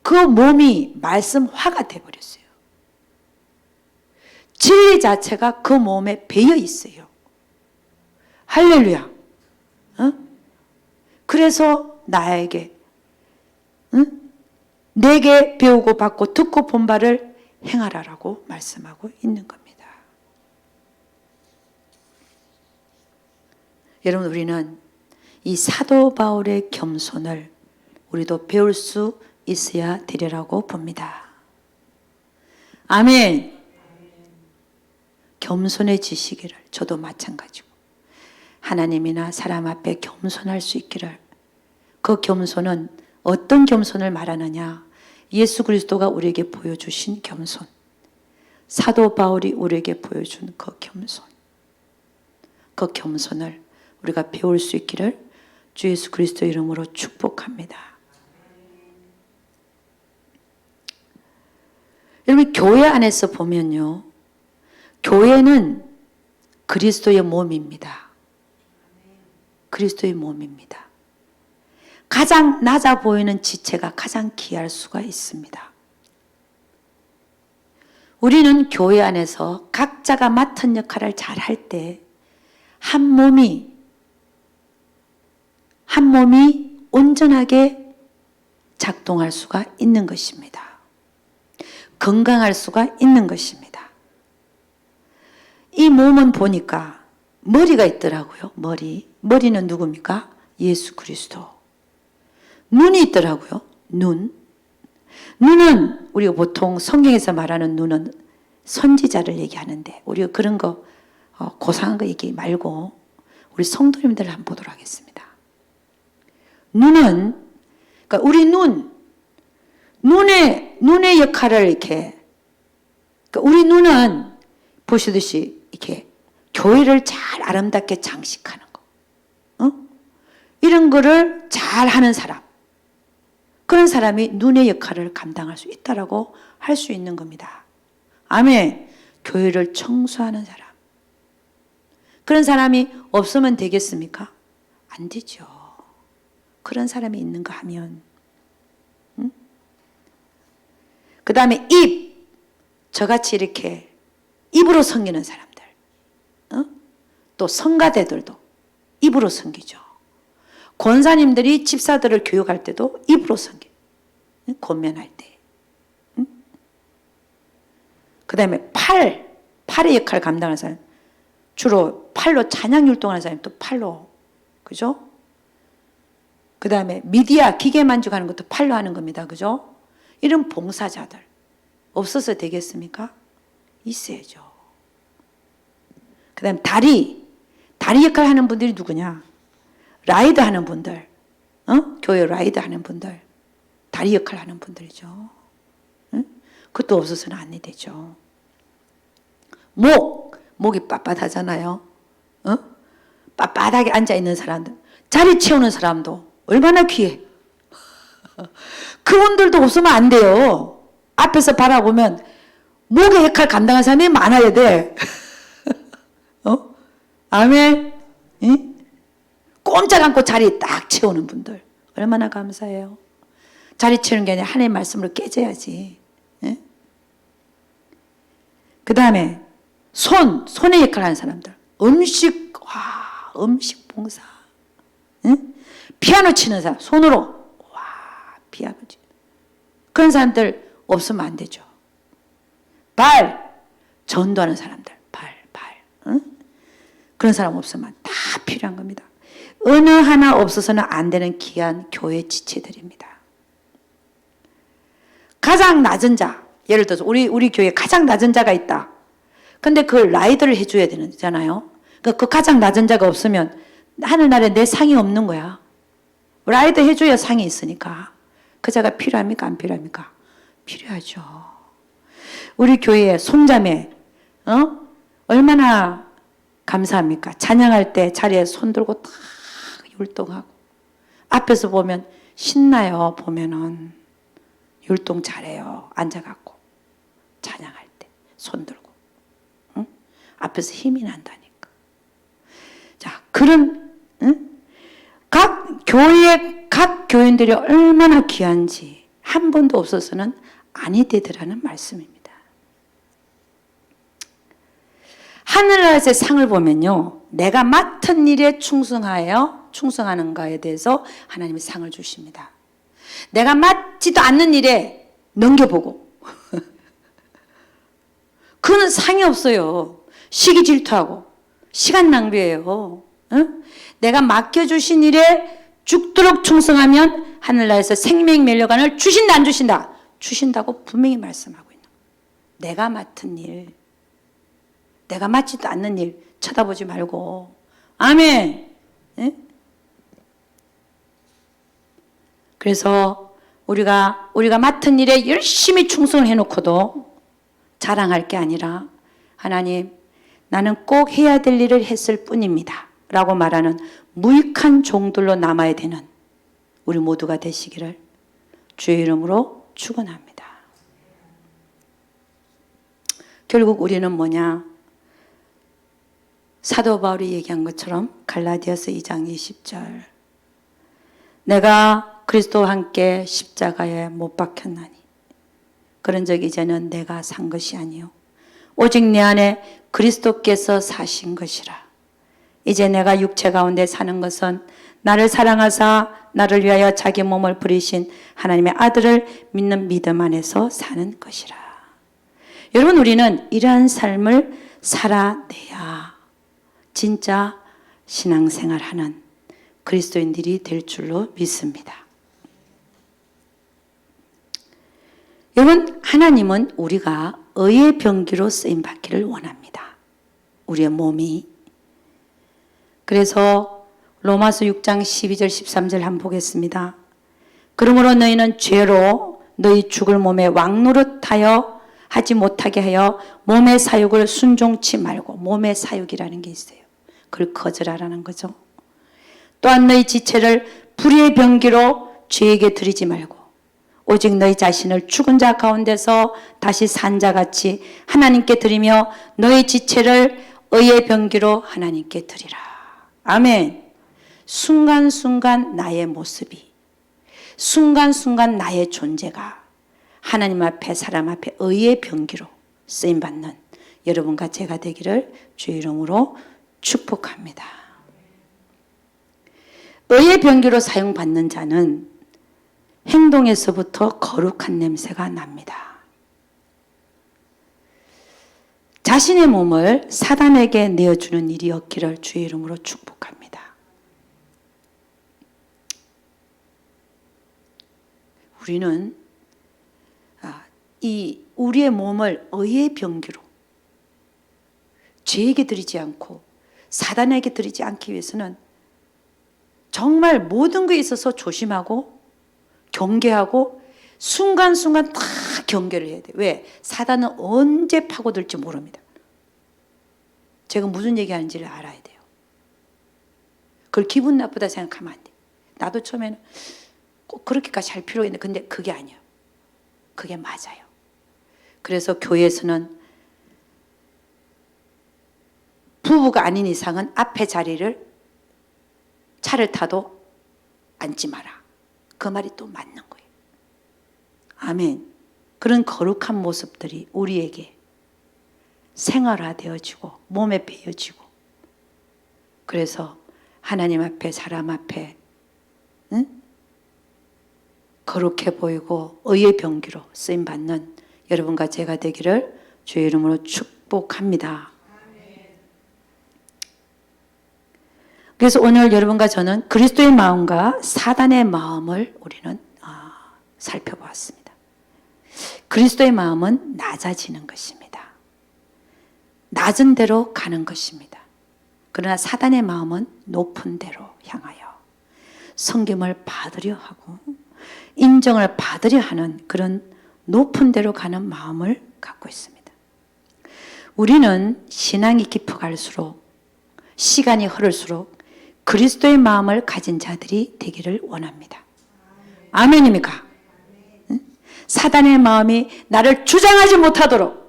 그 몸이 말씀화가 되어버렸어요. 진리 자체가 그 몸에 배어 있어요. 할렐루야. 그래서 나에게, 내게 배우고 받고 듣고 본 바를 행하라라고 말씀하고 있는 겁니다. 여러분, 우리는 이 사도 바울의 겸손을 우리도 배울 수 있어야 되리라고 봅니다. 아멘. 겸손해지시기를, 저도 마찬가지고 하나님이나 사람 앞에 겸손할 수 있기를. 그 겸손은 어떤 겸손을 말하느냐? 예수 그리스도가 우리에게 보여주신 겸손, 사도 바울이 우리에게 보여준 그 겸손, 그 겸손을 우리가 배울 수 있기를 주 예수 그리스도 이름으로 축복합니다. 여러분, 교회 안에서 보면요, 교회는 그리스도의 몸입니다. 그리스도의 몸입니다. 가장 낮아 보이는 지체가 가장 귀할 수가 있습니다. 우리는 교회 안에서 각자가 맡은 역할을 잘 할 때 한 몸이 온전하게 작동할 수가 있는 것입니다. 건강할 수가 있는 것입니다. 이 몸은 보니까 머리가 있더라고요. 머리는 누굽니까? 예수 그리스도. 눈이 있더라고요. 눈은 우리가 보통 성경에서 말하는 눈은 선지자를 얘기하는데, 우리가 그런 거 고상한 거 얘기 말고 우리 성도님들을 한번 보도록 하겠습니다. 눈은, 그러니까 우리 눈의 역할을 이렇게, 그러니까 우리 눈은 보시듯이 이렇게 교회를 잘 아름답게 장식하는 거, 이런 거를 잘 하는 사람, 그런 사람이 눈의 역할을 감당할 수 있다라고 할 수 있는 겁니다. 아멘. 교회를 청소하는 사람, 그런 사람이 없으면 되겠습니까? 안 되죠. 그런 사람이 있는가 하면 그 다음에 입, 저같이 이렇게 입으로 섬기는 사람들, 또 성가대들도 입으로 섬기죠. 권사님들이 집사들을 교육할 때도 입으로 섬겨. 권면할 때. 그 다음에 팔의 역할을 감당하는 사람. 주로 팔로 찬양 율동하는 사람이 또 팔로. 그죠? 그 다음에 미디어 기계 만족하는 것도 팔로 하는 겁니다. 그죠? 이런 봉사자들. 없어서 되겠습니까? 있어야죠. 그 다음에 다리 역할 하는 분들이 누구냐? 라이드 하는 분들, 교회 라이드 하는 분들, 다리 역할 하는 분들이죠. 그것도 없어서는 안 되죠. 목이 빳빳하잖아요. 빳빳하게 앉아있는 사람들, 자리 채우는 사람도 얼마나 귀해. 그분들도 없으면 안 돼요. 앞에서 바라보면 목의 역할 감당하는 사람이 많아야 돼. 아멘. 꼼짝 않고 자리 딱 채우는 분들 얼마나 감사해요. 자리 채우는 게 아니라 하나님의 말씀으로 깨져야지. 그 다음에 손의 역할을 하는 사람들, 음식 봉사, 피아노 치는 사람, 손으로 피아노 치는 그런 사람들 없으면 안 되죠. 전도하는 사람들, 그런 사람 없으면 다 필요한 겁니다. 어느 하나 없어서는 안 되는 귀한 교회 지체들입니다. 가장 낮은 자, 예를 들어서 우리 교회에 가장 낮은 자가 있다. 근데 그걸 라이드를 해줘야 되잖아요. 그 가장 낮은 자가 없으면 하늘나라에 내 상이 없는 거야. 라이드 해줘야 상이 있으니까. 그 자가 필요합니까? 안 필요합니까? 필요하죠. 우리 교회에 손자매, 얼마나 감사합니까? 찬양할 때 자리에 손 들고 딱 율동하고. 앞에서 보면 신나요. 보면은 율동 잘해요. 앉아갖고 찬양할 때 손 들고. 앞에서 힘이 난다니까. 자, 그런 각 교인들이 얼마나 귀한지 한 번도 없어서는 아니 되더라는 말씀입니다. 하늘나라에서의 상을 보면요, 내가 맡은 일에 충성하는가에 대해서 하나님이 상을 주십니다. 내가 맡지도 않는 일에 넘겨보고 그거는 상이 없어요. 시기 질투하고 시간 낭비예요. 내가 맡겨주신 일에 죽도록 충성하면 하늘나라에서 생명 멸류관을 주신다 안 주신다? 주신다고 분명히 말씀하고 있는 거예요. 내가 맡은 일, 내가 맡지도 않는 일 쳐다보지 말고. 아멘. 그래서 우리가 맡은 일에 열심히 충성을 해놓고도 자랑할 게 아니라 하나님, 나는 꼭 해야 될 일을 했을 뿐입니다 라고 말하는 무익한 종들로 남아야 되는 우리 모두가 되시기를 주의 이름으로 축원합니다. 결국 우리는 뭐냐? 사도 바울이 얘기한 것처럼 갈라디아서 2장 20절, 내가 그리스도와 함께 십자가에 못 박혔나니 그런 적 이제는 내가 산 것이 아니요 오직 내 안에 그리스도께서 사신 것이라. 이제 내가 육체 가운데 사는 것은 나를 사랑하사 나를 위하여 자기 몸을 부리신 하나님의 아들을 믿는 믿음 안에서 사는 것이라. 여러분, 우리는 이러한 삶을 살아내야 진짜 신앙생활하는 그리스도인들이 될 줄로 믿습니다. 여러분, 하나님은 우리가 의의 병기로 쓰임받기를 원합니다. 우리의 몸이. 그래서 로마서 6장 12절 13절 한번 보겠습니다. 그러므로 너희는 죄로 너희 죽을 몸에 왕노릇하여 하지 못하게 하여 몸의 사육을 순종치 말고, 몸의 사육이라는 게 있어요. 그걸 거절하라는 거죠. 또한 너희 지체를 불의의 병기로 죄에게 드리지 말고 오직 너희 자신을 죽은 자 가운데서 다시 산 자같이 하나님께 드리며 너희 지체를 의의 병기로 하나님께 드리라. 아멘. 순간순간 나의 모습이, 순간순간 나의 존재가 하나님 앞에 사람 앞에 의의 병기로 쓰임받는 여러분과 제가 되기를 주의 이름으로 축복합니다. 의의 병기로 사용받는 자는 행동에서부터 거룩한 냄새가 납니다. 자신의 몸을 사단에게 내어주는 일이 없기를 주의 이름으로 축복합니다. 우리는 우리의 몸을 의의 병기로 죄에게 드리지 않고 사단에게 드리지 않기 위해서는 정말 모든 것에 있어서 조심하고 경계하고 순간순간 다 경계를 해야 돼요. 왜? 사단은 언제 파고들지 모릅니다. 제가 무슨 얘기하는지를 알아야 돼요. 그걸 기분 나쁘다 생각하면 안 돼요. 나도 처음에는 꼭 그렇게까지 할 필요가 있는데 근데 그게 아니에요. 그게 맞아요. 그래서 교회에서는 부부가 아닌 이상은 앞에 자리를 차를 타도 앉지 마라. 그 말이 또 맞는 거예요. 아멘. 그런 거룩한 모습들이 우리에게 생활화되어지고 몸에 배어지고 그래서 하나님 앞에 사람 앞에 거룩해 보이고 의의 병기로 쓰임받는 여러분과 제가 되기를 주의 이름으로 축복합니다. 그래서 오늘 여러분과 저는 그리스도의 마음과 사단의 마음을 우리는 살펴보았습니다. 그리스도의 마음은 낮아지는 것입니다. 낮은 데로 가는 것입니다. 그러나 사단의 마음은 높은 데로 향하여 섬김을 받으려 하고 인정을 받으려 하는 그런 높은 데로 가는 마음을 갖고 있습니다. 우리는 신앙이 깊어갈수록 시간이 흐를수록 그리스도의 마음을 가진 자들이 되기를 원합니다. 아멘입니까? 사단의 마음이 나를 주장하지 못하도록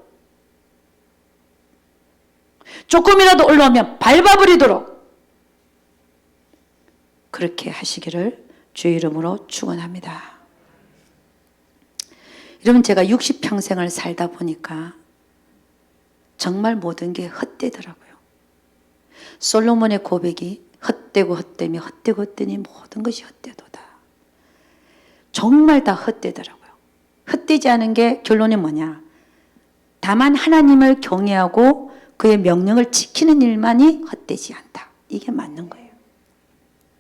조금이라도 올라오면 밟아버리도록 그렇게 하시기를 주의 이름으로 축원합니다. 여러분 제가 60평생을 살다 보니까 정말 모든 게 헛되더라고요. 솔로몬의 고백이 헛되고 헛되며 헛되고 헛되니 모든 것이 헛되도다. 정말 다 헛되더라고요. 헛되지 않은 게 결론이 뭐냐? 다만 하나님을 경외하고 그의 명령을 지키는 일만이 헛되지 않다. 이게 맞는 거예요.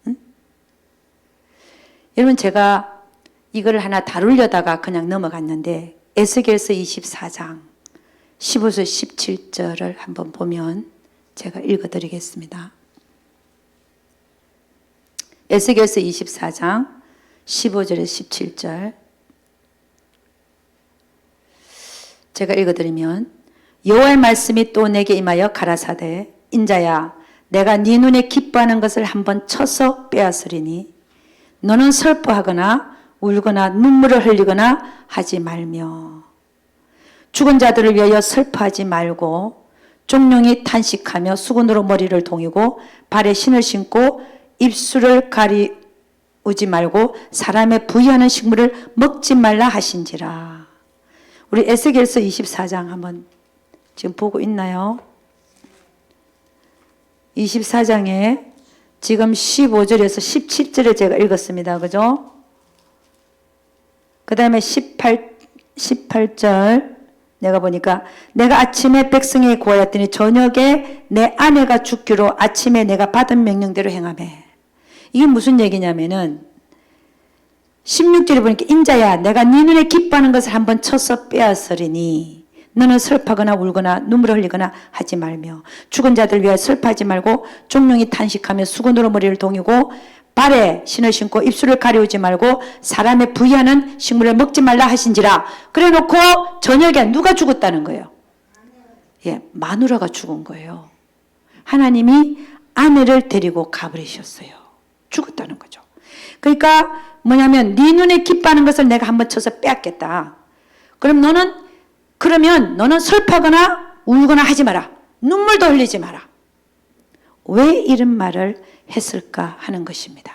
응? 여러분 제가 이걸 하나 다루려다가 그냥 넘어갔는데 에스겔서 24장 15절 17절을 한번 보면 제가 읽어드리겠습니다. 에스겔서 24장 15절에 17절 제가 읽어드리면 여호와의 말씀이 또 내게 임하여 가라사대 인자야 내가 네 눈에 기뻐하는 것을 한번 쳐서 빼앗으리니 너는 슬퍼하거나 울거나 눈물을 흘리거나 하지 말며 죽은 자들을 위하여 슬퍼하지 말고 종룡이 탄식하며 수건으로 머리를 동이고 발에 신을 신고 입술을 가리우지 말고 사람의 부의하는 식물을 먹지 말라 하신지라. 우리 에스겔서 24장 한번 지금 보고 있나요? 24장에 지금 15절에서 17절을 제가 읽었습니다. 그죠? 그 다음에 18절 내가 보니까 내가 아침에 백성에게 구하였더니 저녁에 내 아내가 죽기로 아침에 내가 받은 명령대로 행하매. 이게 무슨 얘기냐면은 16절에 보니까 인자야 내가 네 눈에 기뻐하는 것을 한번 쳐서 빼앗으리니 너는 슬퍼하거나 울거나 눈물을 흘리거나 하지 말며 죽은 자들 위하여 슬퍼하지 말고 종룡이 탄식하며 수건으로 머리를 동이고 발에 신을 신고 입술을 가리우지 말고 사람의 부의하는 식물을 먹지 말라 하신지라. 그래 놓고 저녁에 누가 죽었다는 거예요? 예, 마누라가 죽은 거예요. 하나님이 아내를 데리고 가버리셨어요. 죽었다는 거죠. 그러니까 뭐냐면 네 눈에 기뻐하는 것을 내가 한번 쳐서 빼앗겠다. 그러면 너는 슬퍼하거나 울거나 하지 마라. 눈물도 흘리지 마라. 왜 이런 말을 했을까 하는 것입니다.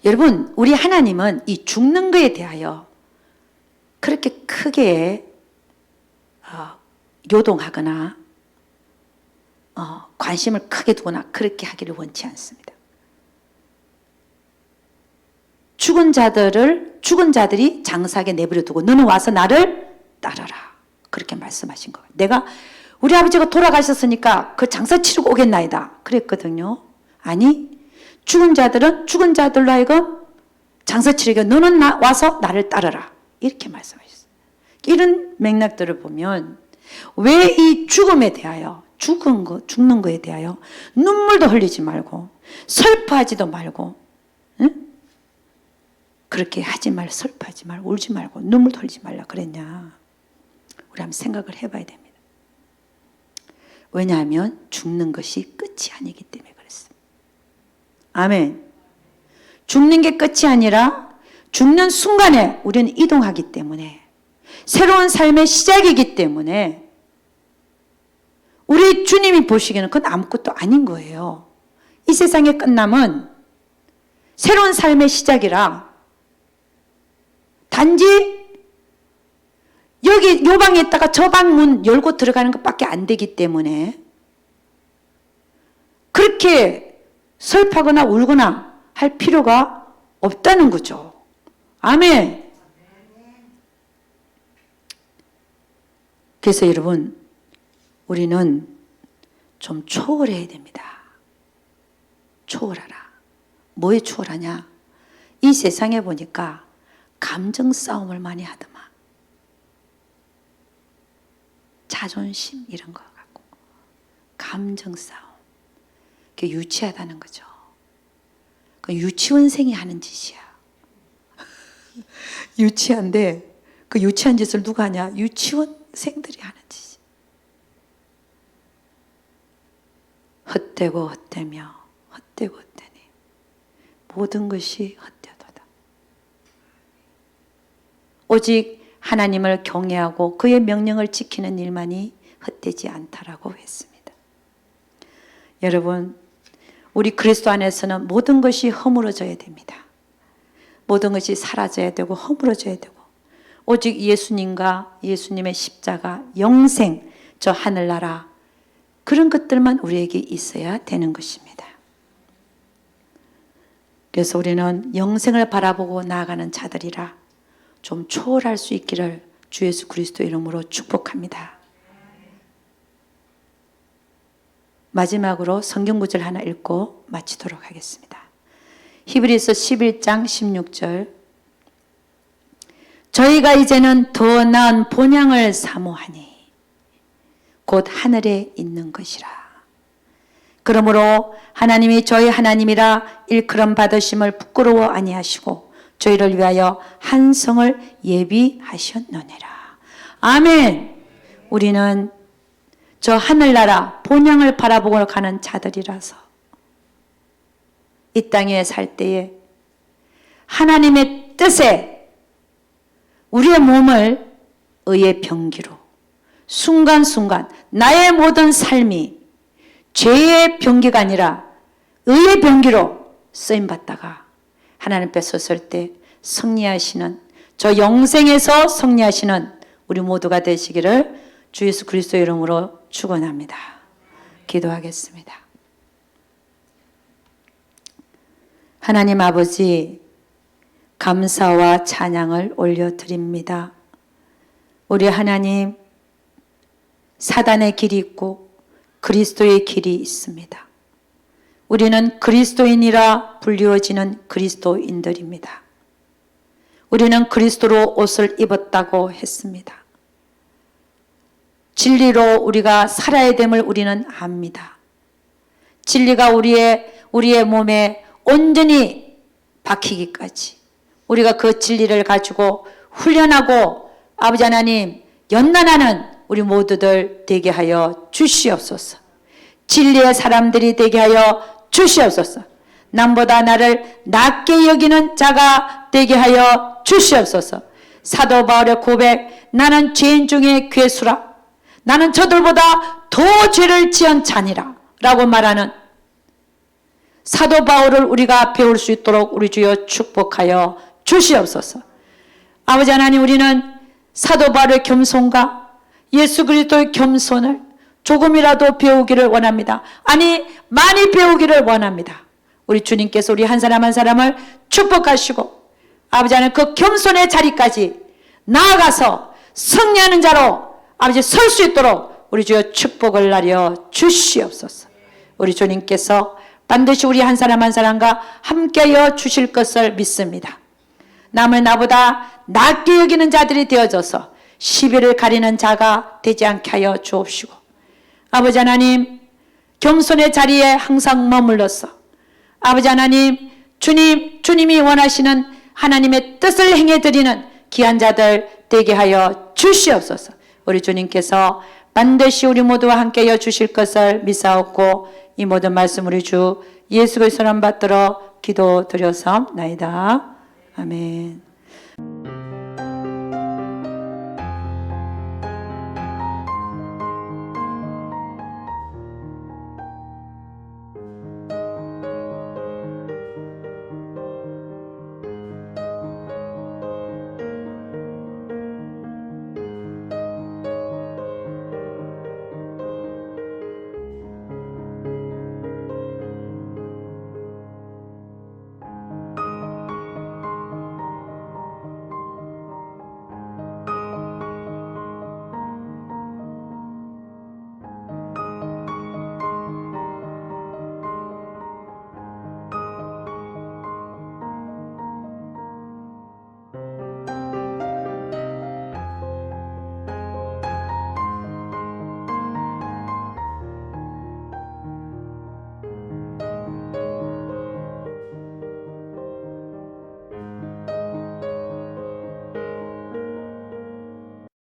여러분, 우리 하나님은 이 죽는 것에 대하여 그렇게 크게 요동하거나 관심을 크게 두거나 그렇게 하기를 원치 않습니다. 죽은 자들이 장사하게 내버려 두고 너는 와서 나를 따르라. 그렇게 말씀하신 거예요. 내가 우리 아버지가 돌아가셨으니까 그 장사 치르고 오겠나이다. 그랬거든요. 아니, 죽은 자들은 죽은 자들로 하여금 장사 치르게 너는 와서 나를 따르라. 이렇게 말씀하셨어요. 이런 맥락들을 보면 왜 이 죽음에 대하여 죽는 거에 대하여 눈물도 흘리지 말고 슬퍼하지도 말고, 응? 그렇게 하지 말고 슬퍼하지 말고 울지 말고 눈물도 흘리지 말라 그랬냐. 우리 한번 생각을 해봐야 됩니다. 왜냐하면 죽는 것이 끝이 아니기 때문에 그렇습니다. 아멘. 죽는 게 끝이 아니라 죽는 순간에 우리는 이동하기 때문에 새로운 삶의 시작이기 때문에 우리 주님이 보시기에는 그건 아무것도 아닌 거예요. 이 세상의 끝남은 새로운 삶의 시작이라 단지 여기 요 방에 있다가 저 방 문 열고 들어가는 것밖에 안 되기 때문에 그렇게 슬퍼하거나 울거나 할 필요가 없다는 거죠. 아멘. 그래서 여러분, 우리는 좀 초월해야 됩니다. 초월하라. 뭐에 초월하냐? 이 세상에 보니까 감정 싸움을 많이 하더만. 자존심 이런 거 갖고 감정 싸움. 그게 유치하다는 거죠. 그 유치원생이 하는 짓이야. 유치한데 그 유치한 짓을 누가 하냐? 유치원생들이 하는 짓이야. 헛되고 헛되며 헛되고 헛되니 모든 것이 헛되도다. 오직 하나님을 경외하고 그의 명령을 지키는 일만이 헛되지 않다라고 했습니다. 여러분, 우리 그리스도 안에서는 모든 것이 허물어져야 됩니다. 모든 것이 사라져야 되고 허물어져야 되고 오직 예수님과 예수님의 십자가, 영생, 저 하늘나라 그런 것들만 우리에게 있어야 되는 것입니다. 그래서 우리는 영생을 바라보고 나아가는 자들이라 좀 초월할 수 있기를 주 예수 그리스도 이름으로 축복합니다. 마지막으로 성경 구절 하나 읽고 마치도록 하겠습니다. 히브리서 11장 16절. 저희가 이제는 더 나은 본향을 사모하니 곧 하늘에 있는 것이라. 그러므로 하나님이 저희 하나님이라 일컬음 받으심을 부끄러워 아니하시고 저희를 위하여 한 성을 예비하셨느니라. 아멘. 우리는 저 하늘나라 본향을 바라보고 가는 자들이라서 이 땅에 살 때에 하나님의 뜻에 우리의 몸을 의의 병기로 순간순간 나의 모든 삶이 죄의 병기가 아니라 의의 병기로 쓰임받다가 하나님 앞에 섰을 때 승리하시는 저 영생에서 승리하시는 우리 모두가 되시기를 주 예수 그리스도 이름으로 축원합니다. 기도하겠습니다. 하나님 아버지, 감사와 찬양을 올려드립니다. 우리 하나님, 사단의 길이 있고 그리스도의 길이 있습니다. 우리는 그리스도인이라 불리워지는 그리스도인들입니다. 우리는 그리스도로 옷을 입었다고 했습니다. 진리로 우리가 살아야 됨을 우리는 압니다. 진리가 우리의 몸에 온전히 박히기까지 우리가 그 진리를 가지고 훈련하고 아버지 하나님 연단하는 우리 모두들 되게 하여 주시옵소서. 진리의 사람들이 되게 하여 주시옵소서. 남보다 나를 낮게 여기는 자가 되게 하여 주시옵소서. 사도 바울의 고백, 나는 죄인 중에 괴수라. 나는 저들보다 더 죄를 지은 자니라 라고 말하는 사도 바울을 우리가 배울 수 있도록 우리 주여 축복하여 주시옵소서. 아버지 하나님, 우리는 사도 바울의 겸손과 예수 그리스도의 겸손을 조금이라도 배우기를 원합니다. 아니, 많이 배우기를 원합니다. 우리 주님께서 우리 한 사람 한 사람을 축복하시고 아버지 하나님, 그 겸손의 자리까지 나아가서 승리하는 자로 아버지 설 수 있도록 우리 주여 축복을 나려 주시옵소서. 우리 주님께서 반드시 우리 한 사람 한 사람과 함께하여 주실 것을 믿습니다. 남을 나보다 낮게 여기는 자들이 되어져서 시비를 가리는 자가 되지 않게 하여 주옵시고, 아버지 하나님, 겸손의 자리에 항상 머물러서 아버지 하나님, 주님이 원하시는 하나님의 뜻을 행해드리는 귀한 자들 되게 하여 주시옵소서. 우리 주님께서 반드시 우리 모두와 함께하여 주실 것을 믿사옵고 이 모든 말씀 우리 주 예수 그리스도를 받들어 기도드려서나이다. 아멘.